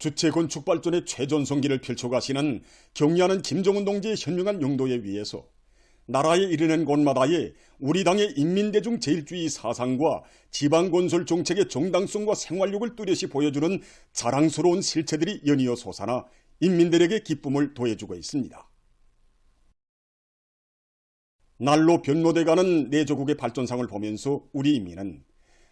주체 건축 발전의 최전성기를 펼쳐가시는 경리하는 김정은 동지의 현명한 용도에 위해서 나라에 이르는 곳마다에 우리 당의 인민대중 제일주의 사상과 지방건설 정책의 정당성과 생활력을 뚜렷이 보여주는 자랑스러운 실체들이 연이어 솟아나 인민들에게 기쁨을 더해주고 있습니다. 날로 변모돼가는 내조국의 발전상을 보면서 우리 인민은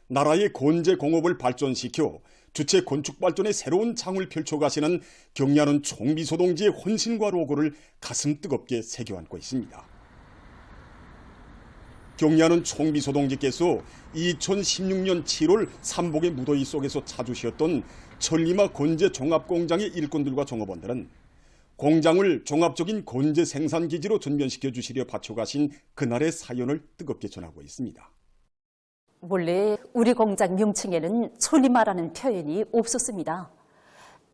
나라의 건재 공업을 발전시켜 주체 건축 발전의 새로운 창을 펼쳐가시는 경리하는 총비서 동지의 헌신과 로고를 가슴 뜨겁게 새겨안고 있습니다. 경리하는 총비서 동지께서 2016년 7월 삼복의 무더위 속에서 찾으셨던 천리마 건재 종합공장의 일꾼들과 종업원들은 공장을 종합적인 건재 생산기지로 전변시켜 주시려 바쳐가신 그날의 사연을 뜨겁게 전하고 있습니다. 원래 우리 공장 명칭에는 천리마라는 표현이 없었습니다.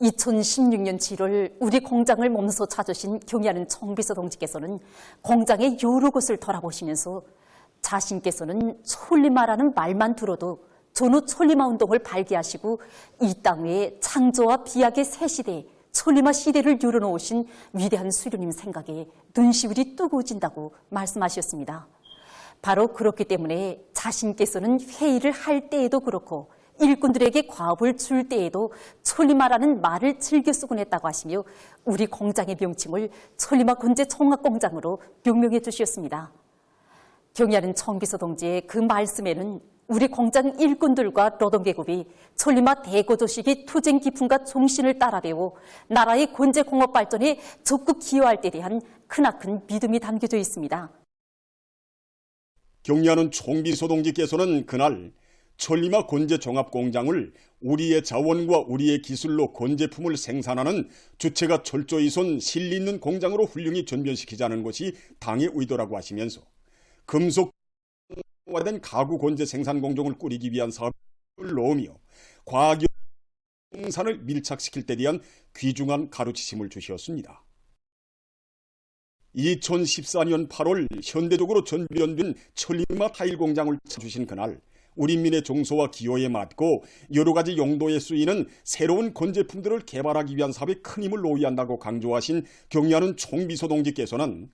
2016년 7월 우리 공장을 몸소 찾으신 경리하는 총비서 동지께서는 공장의 여러 곳을 돌아보시면서 자신께서는 천리마라는 말만 들어도 전후 천리마 운동을 발기하시고 이 땅에 창조와 비약의 새 시대, 천리마 시대를 열어놓으신 위대한 수료님 생각에 눈시울이 뜨거워진다고 말씀하셨습니다. 바로 그렇기 때문에 자신께서는 회의를 할 때에도 그렇고 일꾼들에게 과업을 줄 때에도 천리마라는 말을 즐겨 쓰곤 했다고 하시며 우리 공장의 명칭을 천리마 건재 종합공장으로 명명해 주셨습니다. 경리하는 총비서 동지의 그 말씀에는 우리 공장 일꾼들과 노동계급이 천리마 대거조식이 투쟁 기품과 정신을 따라 배워 나라의 건재 공업 발전에 적극 기여할 때 대한 크나큰 믿음이 담겨져 있습니다. 경리하는 총비서 동지께서는 그날 천리마 건재 종합공장을 우리의 자원과 우리의 기술로 건재품을 생산하는 주체가 철저히 선 실리 있는 공장으로 훌륭히 전변시키자는 것이 당의 의도라고 하시면서 금속화된 가구 건재 생산 공정을 꾸리기 위한 사업을 넣으며 과학 생산을 밀착시킬 때 대한 귀중한 가르치심을 주셨습니다. 2014년 8월 현대적으로 전변된 천리마 타일 공장을 찾으신 그날 우리민의 종소와 기호에 맞고 여러 가지 용도에 쓰이는 새로운 건재품들을 개발하기 위한 사업에 큰 힘을 놓아야 한다고 강조하신 경리하는 총비서 동지께서는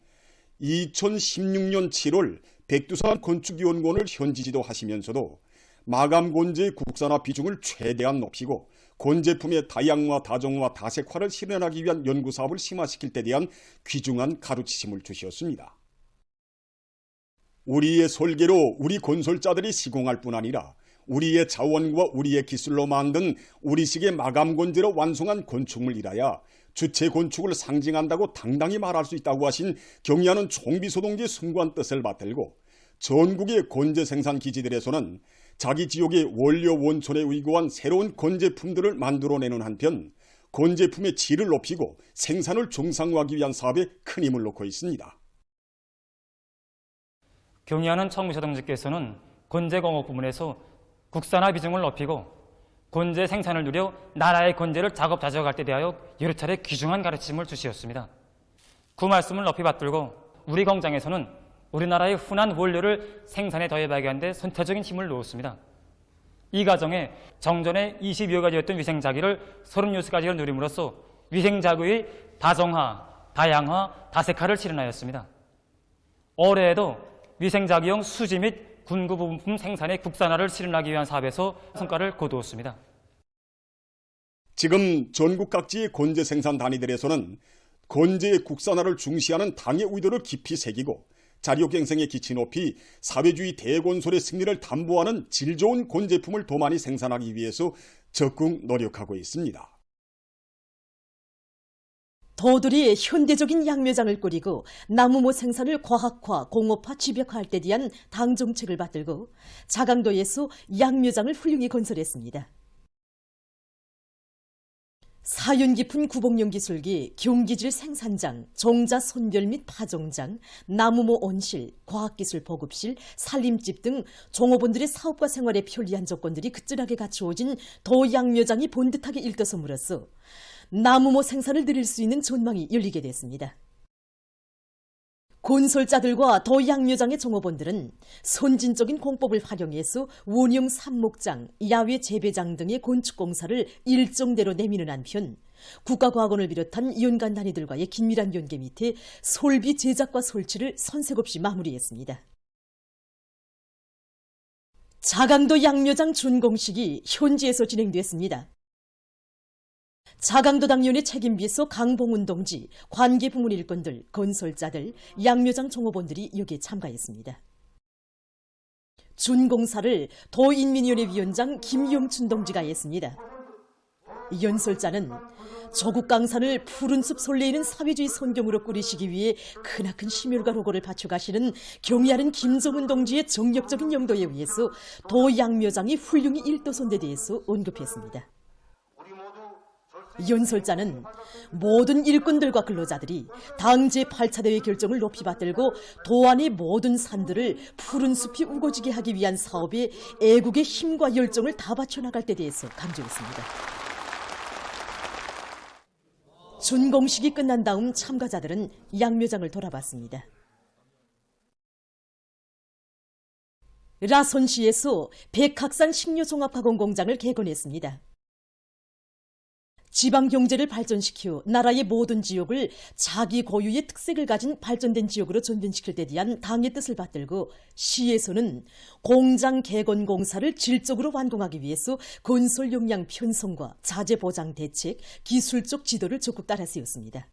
2016년 7월 백두산 건축위원권을 현지 지도하시면서도 마감 건재의 국산화 비중을 최대한 높이고 건재품의 다양화, 다정화, 다색화를 실현하기 위한 연구사업을 심화시킬 때 대한 귀중한 가르치심을 주셨습니다. 우리의 설계로 우리 건설자들이 시공할 뿐 아니라 우리의 자원과 우리의 기술로 만든 우리식의 마감 건재로 완성한 건축물 이라야 주체 건축을 상징한다고 당당히 말할 수 있다고 하신 경리하는 총비서 동지의 숭고한 뜻을 받들고 전국의 건재 생산 기지들에서는 자기 지역의 원료 원천에 의거한 새로운 건재품들을 만들어내는 한편 건재품의 질을 높이고 생산을 정상화하기 위한 사업에 큰 힘을 놓고 있습니다. 경리하는 총비서 동지께서는 건재공업 부문에서 국산화 비중을 높이고 건재 생산을 누려 나라의 건재를 작업 자족할 때 대하여 여러 차례 귀중한 가르침을 주시었습니다. 그 말씀을 높이 받들고 우리 공장에서는 우리나라의 흔한 원료를 생산에 더해가기 위한 데 선택적인 힘을 놓았습니다. 이 과정에 정전에 20여 가지였던 위생자기를 36가지를 누림으로써 위생자기의 다정화, 다양화, 다색화를 실현하였습니다. 올해에도 위생자기용 수지 및 군구 부분품 생산의 국산화를 실현하기 위한 사업에서 성과를 거두었습니다. 지금 전국 각지의 건재 생산 단위들에서는 건재의 국산화를 중시하는 당의 의도를 깊이 새기고 자력갱생의 기치 높이 사회주의 대건설의 승리를 담보하는 질 좋은 건재품을 더 많이 생산하기 위해서 적극 노력하고 있습니다. 더들이 현대적인 양묘장을 꾸리고 나무모 생산을 과학화, 공업화, 집약화할 때 대한 당 정책을 받들고 자강도에서 양묘장을 훌륭히 건설했습니다. 사윤 깊은 구복용 기술기, 경기질 생산장, 정자 선별 및 파종장, 나무모 온실, 과학기술 보급실, 살림집 등 종업원들의 사업과 생활에 편리한 조건들이 그뜰하게 갖추어진 도양묘장이 본듯하게 일떠섬으로써 나무모 생산을 늘릴 수 있는 전망이 열리게 됐습니다. 건설자들과 더 양묘장의 종업원들은 선진적인 공법을 활용해서 원형 삽목장, 야외 재배장 등의 건축공사를 일정대로 내미는 한편 국가과학원을 비롯한 연간 단위들과의 긴밀한 연계 밑에 설비 제작과 설치를 선색 없이 마무리했습니다. 자강도 양묘장 준공식이 현지에서 진행됐습니다. 자강도 당연의 책임비서 강봉훈 동지, 관계부문 일꾼들, 건설자들, 양묘장 종업원들이 여기에 참가했습니다. 준공사를 더인민위원회 위원장 김용춘 동지가 했습니다. 연설자는 조국 강산을 푸른 숲 설레이는 사회주의 선경으로 꾸리시기 위해 크나큰 심혈과 노고를 바쳐가시는 경의하는 김정은 동지의 정력적인 용도에 의해서 도양묘장이 훌륭히 일도선 데 대해서 언급했습니다. 연설자는 모든 일꾼들과 근로자들이 당 제8차 대회 결정을 높이 받들고 도안의 모든 산들을 푸른 숲이 우거지게 하기 위한 사업에 애국의 힘과 열정을 다 바쳐나갈 때 대해서 강조했습니다. 준공식이 끝난 다음 참가자들은 양묘장을 돌아봤습니다. 라선시에서 백학산 식료종합가공 공장을 개건했습니다. 지방경제를 발전시켜 나라의 모든 지역을 자기 고유의 특색을 가진 발전된 지역으로 전변시킬 데 대한 당의 뜻을 받들고 시에서는 공장 개건 공사를 질적으로 완공하기 위해서 건설 역량 편성과 자재 보장 대책, 기술적 지도를 적극 따라 세웠습니다.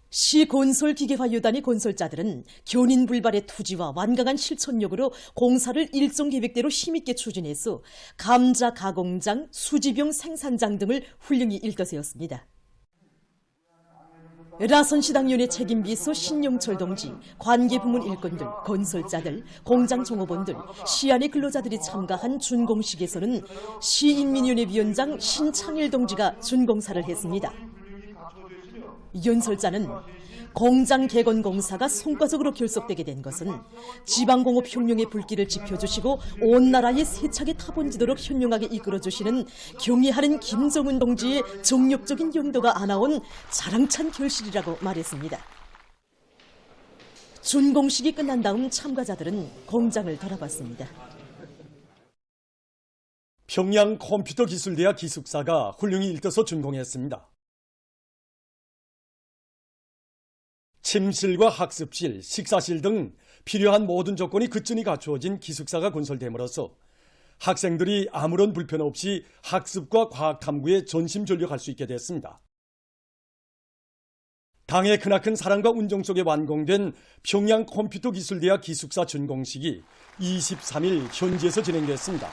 시건설기계화유단의 건설자들은 견인불발의 투지와 완강한 실천력으로 공사를 일정 계획대로 힘있게 추진해서 감자 가공장, 수지병 생산장 등을 훌륭히 일떠세웠습니다. 라선시당연의 책임비서 신용철 동지, 관계부문 일꾼들, 건설자들, 공장 종업원들, 시안의 근로자들이 참가한 준공식에서는 시인민위원회 위원장 신창일 동지가 준공사를 했습니다. 연설자는 공장 개건 공사가 성과적으로 결속되게 된 것은 지방공업 혁명의 불길을 지펴주시고 온 나라의 세차게 타본지도록 현명하게 이끌어주시는 경의하는 김정은 동지의 정력적인 용도가 안아온 자랑찬 결실이라고 말했습니다. 준공식이 끝난 다음 참가자들은 공장을 돌아봤습니다. 평양 컴퓨터기술대학 기숙사가 훌륭히 일떠서 준공했습니다. 침실과 학습실, 식사실 등 필요한 모든 조건이 그전이 갖추어진 기숙사가 건설됨으로써 학생들이 아무런 불편 없이 학습과 과학 탐구에 전심전력할 수 있게 됐습니다. 당의 크나큰 사랑과 운정 속에 완공된 평양 컴퓨터기술대학 기숙사 준공식이 23일 현지에서 진행됐습니다.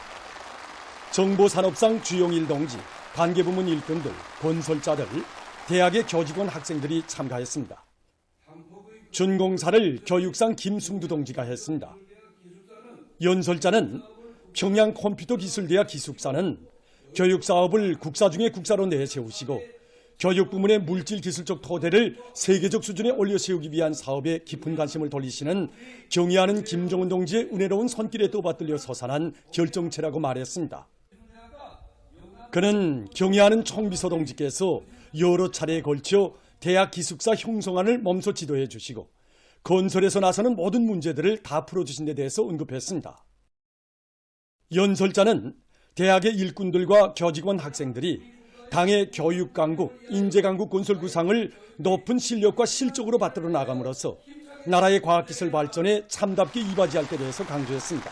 정보산업상 주용일 동지, 관계부문 일꾼들, 건설자들, 대학의 교직원 학생들이 참가했습니다. 준공사를 교육상 김승두 동지가 했습니다. 연설자는 평양 컴퓨터기술대학 기숙사는 교육사업을 국사 중에 국사로 내세우시고 교육 부문의 물질기술적 토대를 세계적 수준에 올려세우기 위한 사업에 깊은 관심을 돌리시는 경의하는 김정은 동지의 은혜로운 손길에 떠받들려 솟아난 결정체라고 말했습니다. 그는 경의하는 총비서 동지께서 여러 차례에 걸쳐 대학 기숙사 형성안을 몸소 지도해 주시고 건설에서 나서는 모든 문제들을 다 풀어주신 데 대해서 언급했습니다. 연설자는 대학의 일꾼들과 교직원 학생들이 당의 교육강국, 인재강국 건설 구상을 높은 실력과 실적으로 받들어 나감으로써 나라의 과학기술 발전에 참답게 이바지할 때 대해서 강조했습니다.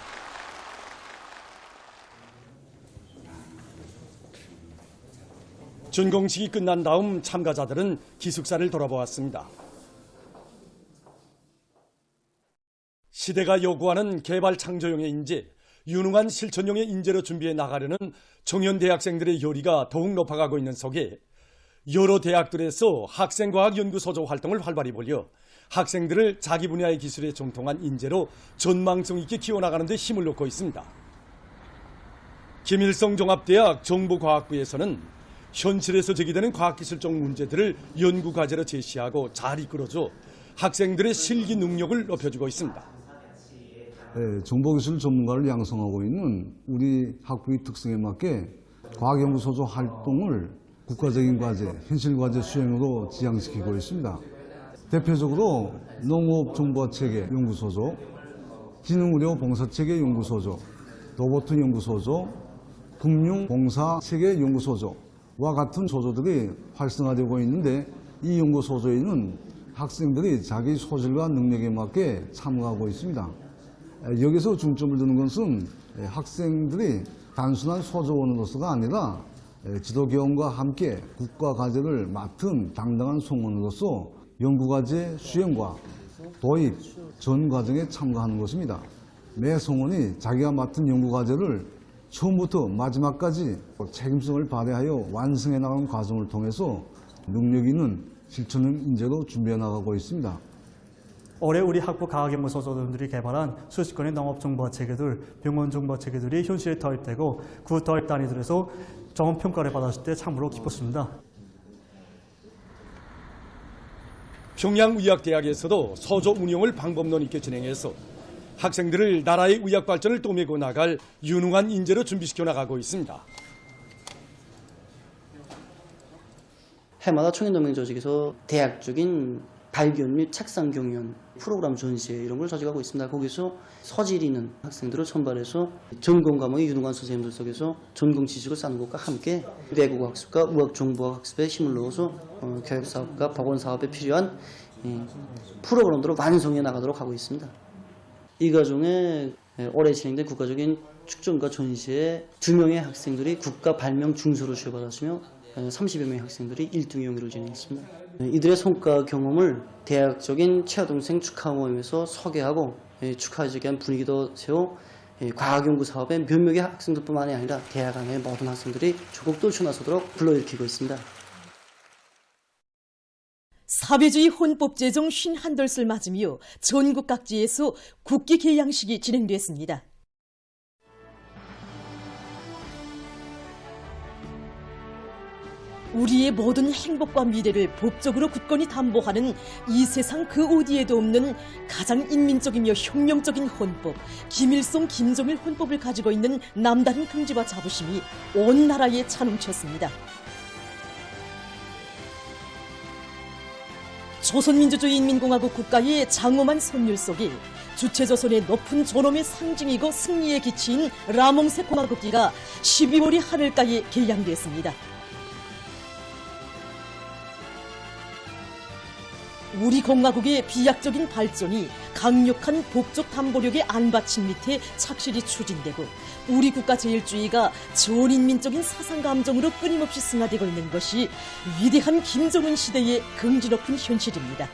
준공식이 끝난 다음 참가자들은 기숙사를 돌아보았습니다. 시대가 요구하는 개발 창조형의 인재, 유능한 실천형의 인재로 준비해 나가려는 청년 대학생들의 열의가 더욱 높아가고 있는 속에 여러 대학들에서 학생과학연구소조 활동을 활발히 벌여 학생들을 자기 분야의 기술에 정통한 인재로 전망성 있게 키워나가는 데 힘을 놓고 있습니다. 김일성 종합대학 정보과학부에서는 현실에서 제기되는 과학기술적 문제들을 연구과제로 제시하고 잘 이끌어줘 학생들의 실기 능력을 높여주고 있습니다. 정보기술 전문가를 양성하고 있는 우리 학부의 특성에 맞게 과학연구소조 활동을 국가적인 과제, 현실과제 수행으로 지향시키고 있습니다. 대표적으로 농업정보체계연구소죠, 지능의료봉사체계연구소죠, 로봇연구소죠, 금융봉사체계연구소죠와 같은 소조들이 활성화되고 있는데, 이 연구소조에는 학생들이 자기 소질과 능력에 맞게 참가하고 있습니다. 여기서 중점을 두는 것은 학생들이 단순한 소조원으로서가 아니라 지도교원과 함께 국가과제를 맡은 당당한 송원으로서 연구과제 수행과 도입 전 과정에 참가하는 것입니다. 매 송원이 자기가 맡은 연구과제를 처음부터 마지막까지 책임성을 발휘하여 완성해 나가는 과정을 통해서 능력 있는 실천형 인재로 준비해 나가고 있습니다. 올해 우리 학부 과학연구소조들이 개발한 수십 건의 농업정보체계들, 병원정보체계들이 현실에 도입되고 그 도입 단위들에서 좋은 평가를 받았을 때 참으로 기뻤습니다. 평양의학대학에서도 소조 운영을 방법론 있게 진행해서 학생들을 나라의 의학 발전을 도매고 나갈 유능한 인재로 준비시켜 나가고 있습니다. 해마다 청년동맹조직에서 대학적인 발견 및 책상 경연, 프로그램 전시회 이런 걸 조직하고 있습니다. 거기서 소질 있는 학생들을 선발해서 전공 과목의 유능한 선생님들 속에서 전공 지식을 쌓는 것과 함께 외국어학습과 의학정보학습에 힘을 넣어서 교육사업과 보건사업에 필요한 프로그램들을 완성해 나가도록 하고 있습니다. 이 과정에 올해 진행된 국가적인 축전과 전시에 2명의 학생들이 국가 발명 중소를 수여받았으며 30여 명의 학생들이 1등 연기를 진행했습니다. 이들의 성과 경험을 대학적인 최하동생 축하 모임에서 소개하고 축하하기 위한 분위기도 세워 과학연구 사업에 몇몇의 학생들뿐만이 아니라 대학 안의 모든 학생들이 조국 떨쳐나서도록 불러일으키고 있습니다. 사회주의 헌법 제정 51돌을 맞으며 전국 각지에서 국기 개양식이 진행됐습니다. 우리의 모든 행복과 미래를 법적으로 굳건히 담보하는 이 세상 그 어디에도 없는 가장 인민적이며 혁명적인 헌법, 김일성 김정일 헌법을 가지고 있는 남다른 긍지와 자부심이 온 나라에 차넘쳤습니다. 조선민주주의인민공화국 국가의 장엄한 선율 속에 주체조선의 높은 존엄의 상징이고 승리의 기치인 라몽새 공화국기가 12월의 하늘가에 개양됐습니다. 우리 공화국의 비약적인 발전이 강력한 법적 담보력의 안받침 밑에 착실히 추진되고 우리 국가 제일주의가 전인민적인 사상감정으로 끊임없이 승화되고 있는 것이 위대한 김정은 시대의 긍지 높은 현실입니다.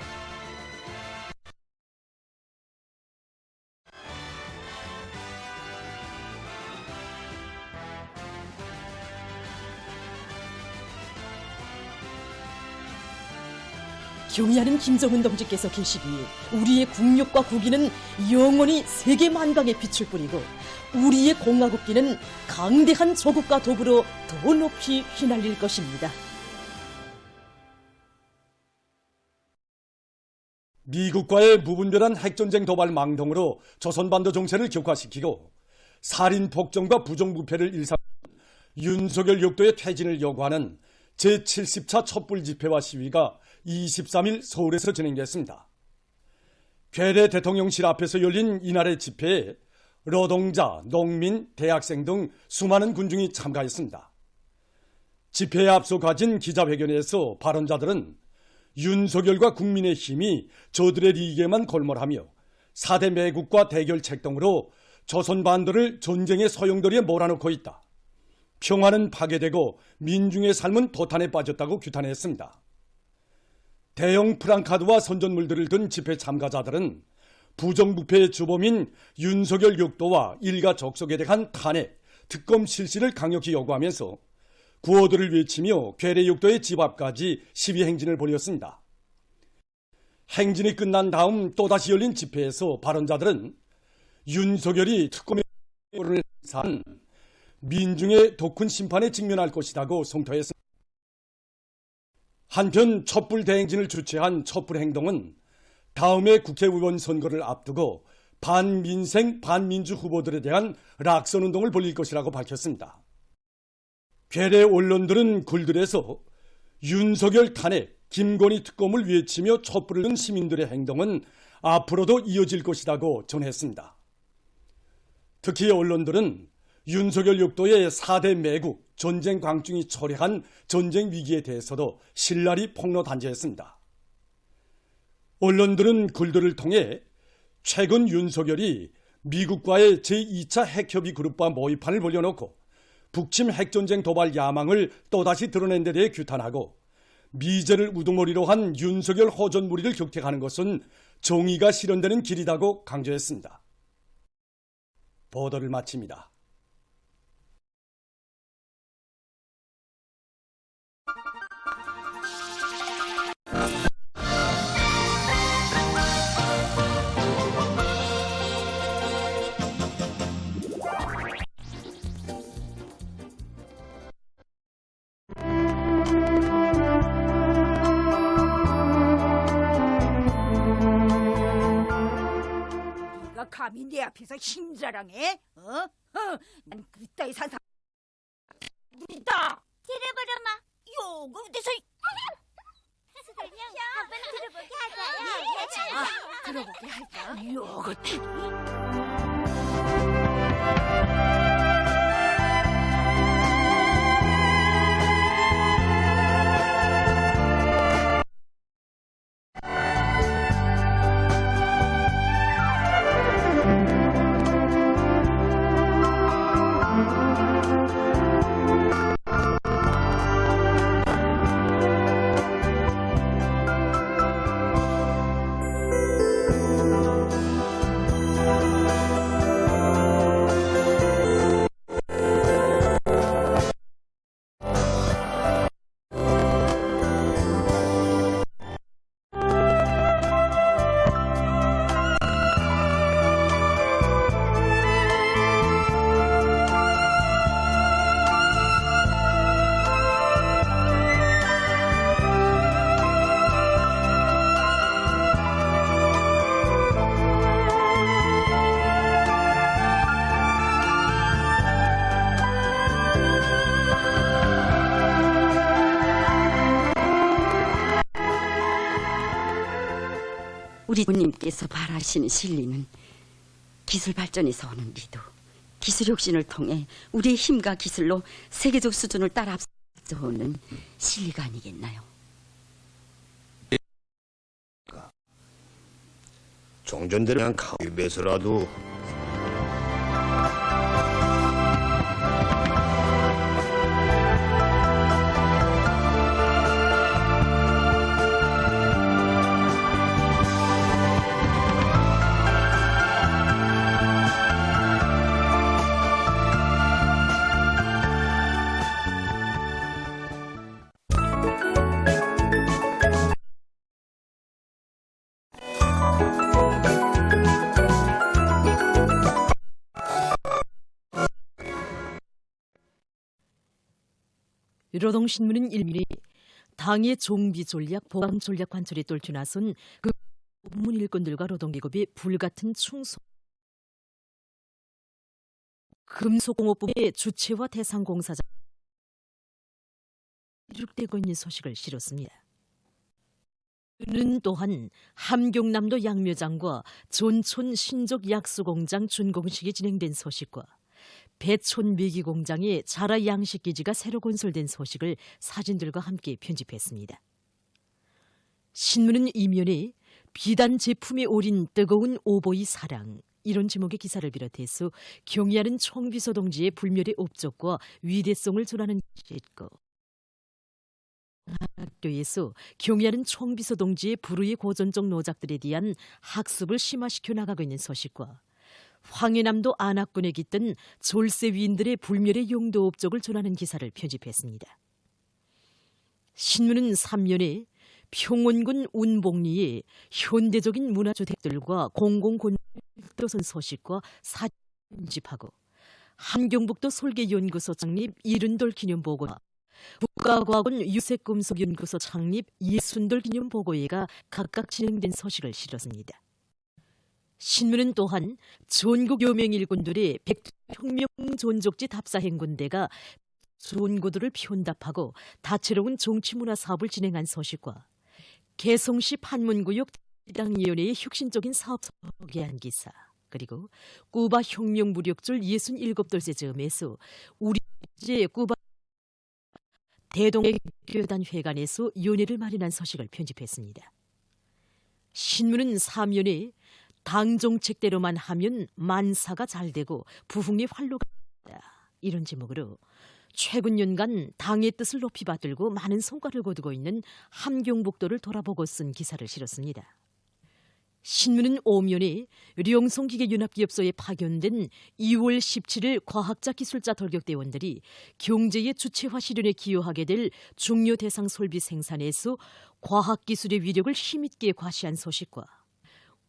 경의하는 김정은 동지께서 계시기에 우리의 국력과 국위는 영원히 세계 만강에 빛을 뿌리고 우리의 공화국기는 강대한 조국과 더불어 더 높이 휘날릴 것입니다. 미국과의 무분별한 핵전쟁 도발 망동으로 조선반도 정세를 격화시키고 살인 폭정과 부정부패를 일삼은 윤석열 역도의 퇴진을 요구하는 제70차 촛불 집회와 시위가 23일 서울에서 진행됐습니다. 괴뢰 대통령실 앞에서 열린 이날의 집회에 노동자, 농민, 대학생 등 수많은 군중이 참가했습니다. 집회에 앞서 가진 기자회견에서 발언자들은 윤석열과 국민의힘이 저들의利益에만 골몰하며 4대 매국과 대결책 등으로 조선반도를 전쟁의 소용돌이에 몰아넣고 있다. 평화는 파괴되고 민중의 삶은 도탄에 빠졌다고 규탄했습니다. 대형 프랑카드와 선전물들을 든 집회 참가자들은 부정부패의 주범인 윤석열 역도와 일가 적석에 대한 탄핵, 특검 실시를 강력히 요구하면서 구호들을 외치며 괴뢰 역도의 집 앞까지 시위 행진을 벌였습니다. 행진이 끝난 다음 또다시 열린 집회에서 발언자들은 윤석열이 특검의 를 산 민중의 더 큰 심판에 직면할 것이라고 성토했습니다. 한편 촛불 대행진을 주최한 촛불행동은 다음해 국회의원 선거를 앞두고 반민생, 반민주 후보들에 대한 락선운동을 벌일 것이라고 밝혔습니다. 괴뢰 언론들은 글들에서 윤석열 탄핵, 김건희 특검을 외치며 촛불을 든 시민들의 행동은 앞으로도 이어질 것이라고 전했습니다. 특히 언론들은 윤석열 역도의 4대 매국, 전쟁 광증이 초래한 전쟁 위기에 대해서도 신랄히 폭로단죄했습니다. 언론들은 글들을 통해 최근 윤석열이 미국과의 제2차 핵협의 그룹과 모의판을 벌려놓고 북침 핵전쟁 도발 야망을 또다시 드러낸 데 대해 규탄하고 미제를 우두머리로 한 윤석열 호전 무리를 격퇴하는 것은 정의가 실현되는 길이라고 강조했습니다. 보도를 마칩니다. 감히 내 앞에서 힘자랑해? 난 그따위 산사 우리다. 들어보라마. 요거 어디서? 수달령 한번 들어보게 하자요. 들어보게 할까? 요것들이. 우리 부님께서 바라시는 진리는 기술 발전에서 오는 리도, 기술 혁신을 통해 우리의 힘과 기술로 세계적 수준을 따라 앞서오는 진리가 아니겠나요? 종전대로 그냥 가위배서라도 노동신문은 일밀히 당의 종비 전략, 보강 전략 관철에 떨쳐 나선 그 전문 일꾼들과 노동계급의 불같은 충성, 금속공업부의 주체와 대상 공사장 이룩되고 있는 소식을 실었습니다. 그는 또한 함경남도 양묘장과 존촌 신족 약수공장 준공식이 진행된 소식과 배촌 미기공장의 자라 양식기지가 새로 건설된 소식을 사진들과 함께 편집했습니다. 신문은 이면에 비단 제품에 오린 뜨거운 오보이 사랑 이런 제목의 기사를 비롯해서 경의하는 총비서 동지의 불멸의 업적과 위대성을 전하는 것이 있고 학교에서 경의하는 총비서 동지의 불우의 고전적 노작들에 대한 학습을 심화시켜 나가고 있는 소식과 황해남도 안악군에 깃든 졸세 위인들의 불멸의 용도 업적을 전하는 기사를 편집했습니다. 신문은 3년에 평원군 운봉리에 현대적인 문화주택들과 공공건설선 소식과 사진 편집하고 함경북도 설계연구소 창립 70돌 기념보고와 국가과학원 유색금속연구소 창립 60돌 기념보고회가 각각 진행된 소식을 실었습니다. 신문은 또한 전국 여명 일군들의 백두혁명 존족지 답사행군대가 존고들을 편답하고 다채로운 정치문화 사업을 진행한 소식과 개성시 판문구역 지당위원회의 혁신적인 사업 소개한 기사, 그리고 꾸바 혁명 무력절 67돌째 즈음에서 우리 꾸바 대동교단 회관에서 연회를 마련한 소식을 편집했습니다. 신문은 3년에 당 정책대로만 하면 만사가 잘 되고 부흥의 활로가 된다, 이런 제목으로 최근 년간 당의 뜻을 높이 받들고 많은 성과를 거두고 있는 함경북도를 돌아보고 쓴 기사를 실었습니다. 신문은 오면에 령성기계연합기업소에 파견된 2월 17일 과학자 기술자 돌격대원들이 경제의 주체화 실현에 기여하게 될 중요 대상 설비 생산에서 과학기술의 위력을 힘있게 과시한 소식과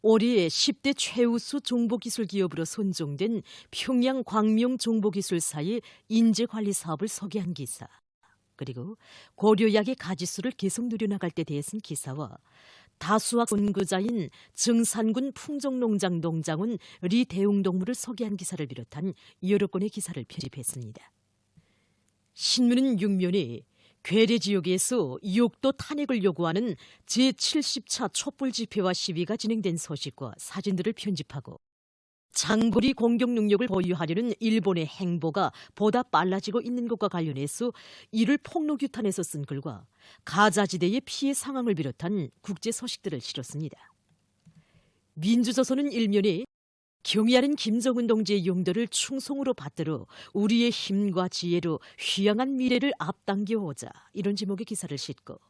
올해 10대 최우수 정보기술기업으로 선정된 평양 광명 정보기술사의 인재관리 사업을 소개한 기사, 그리고 고려약의 가지수를 계속 늘려나갈 때 대해쓴 기사와 다수학 선구자인 정산군 풍정농장 농장은 리 대웅동물을 소개한 기사를 비롯한 여러 건의 기사를 편집했습니다. 신문은 6면에 괴뢰 지역에서 욕도 탄핵을 요구하는 제70차 촛불 집회와 시위가 진행된 소식과 사진들을 편집하고 장거리 공격 능력을 보유하려는 일본의 행보가 보다 빨라지고 있는 것과 관련해서 이를 폭로규탄에서 쓴 글과 가자지대의 피해 상황을 비롯한 국제 소식들을 실었습니다. 민주조선은 1면에 경의하는 김정은 동지의 용도를 충성으로 받들어 우리의 힘과 지혜로 휘황한 미래를 앞당겨오자, 이런 제목의 기사를 싣고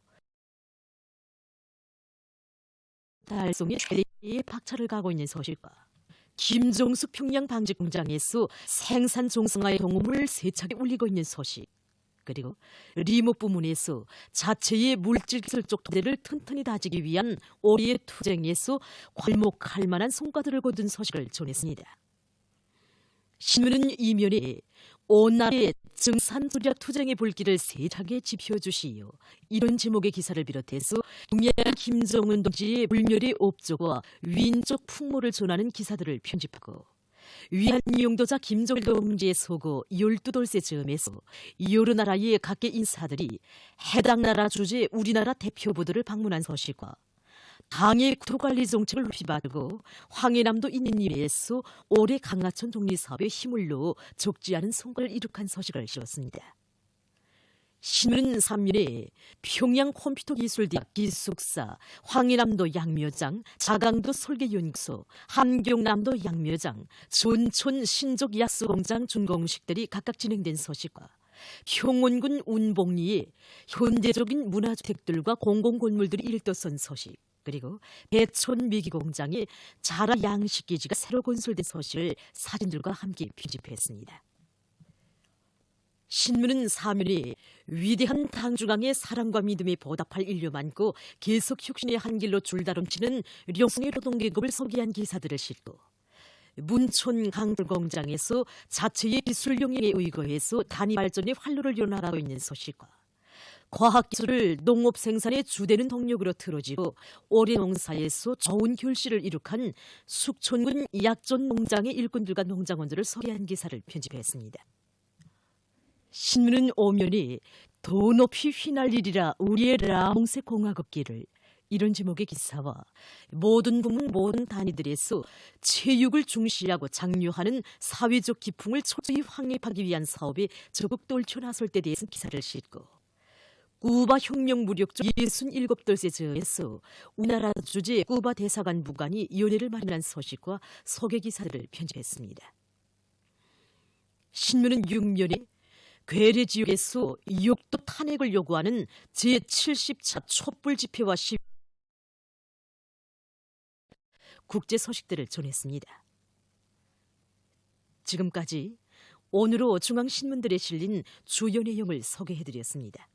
달성의 최대의 박차를 가고 있는 소식과 김정숙 평양 방직 공장에서 생산 정상화의 동음을 세차게 울리고 있는 소식, 그리고 리모 부문에서 자체의 물질 기술적 토대를 튼튼히 다지기 위한 올해의 투쟁에서 괄목할 만한 성과들을 거둔 소식을 전했습니다. 신문은 이면에 온 나라의 정산투략 투쟁의 불길을 세차게 지펴주시오, 이런 제목의 기사를 비롯해서 경의하는 김정은 동지의 불멸의 업적과 위인적 풍모를 전하는 기사들을 편집하고 위안 용도자 김정일 동지의 서거 12돌째 즈음에서 여러 나라의 각계 인사들이 해당 나라 주재 우리나라 대표부들을 방문한 소식과 당의 국토관리 정책을 높이 받고 황해남도 있는 일에서 올해 강하천 정리사업에 힘을 넣어 적지 않은 성과를 이룩한 소식을 실었습니다. 신문은 3면에 평양 컴퓨터기술대학 기숙사, 황해남도 양묘장, 자강도 설계연구소, 함경남도 양묘장, 전촌 신족약수공장 준공식들이 각각 진행된 소식과 평원군 운봉리에 현대적인 문화주택들과 공공건물들이 일떠선 소식, 그리고 배촌 미기공장에 자라 양식기지가 새로 건설된 소식을 사진들과 함께 편집했습니다. 신문은 3면에 위대한 당중앙의 사랑과 믿음에 보답할 인류 많고 계속 혁신의 한 길로 줄다름치는 령성의 노동계급을 소개한 기사들을 싣고 문촌 강철공장에서 자체의 기술 영역에 의거해서 단위 발전의 활로를 이어나가고 있는 소식과 과학기술을 농업 생산의 주되는 동력으로 틀어지고 올해 농사에서 좋은 결실을 이룩한 숙촌군 약전 농장의 일꾼들과 농장원들을 소개한 기사를 편집했습니다. 신문은 오면이 더 높이 휘날리리라 우리의 라몽새 공화국기를, 이런 제목의 기사와 모든 부문 모든 단위들에서 체육을 중시하고 장려하는 사회적 기풍을 철저히 확립하기 위한 사업에 적극 떨쳐나설 때 대해서 기사를 싣고 꾸바 혁명 무력절 67돌째 즈음에서 우리나라 주재 꾸바 대사관 부관이 연회를 마련한 소식과 소개 기사들을 편집했습니다. 신문은 6면에 괴뢰 지역에서 욕도 탄핵을 요구하는 제70차 촛불 집회와 시위 국제 소식들을 전했습니다. 지금까지 오늘로 중앙신문들에 실린 주요 내용을 소개해드렸습니다.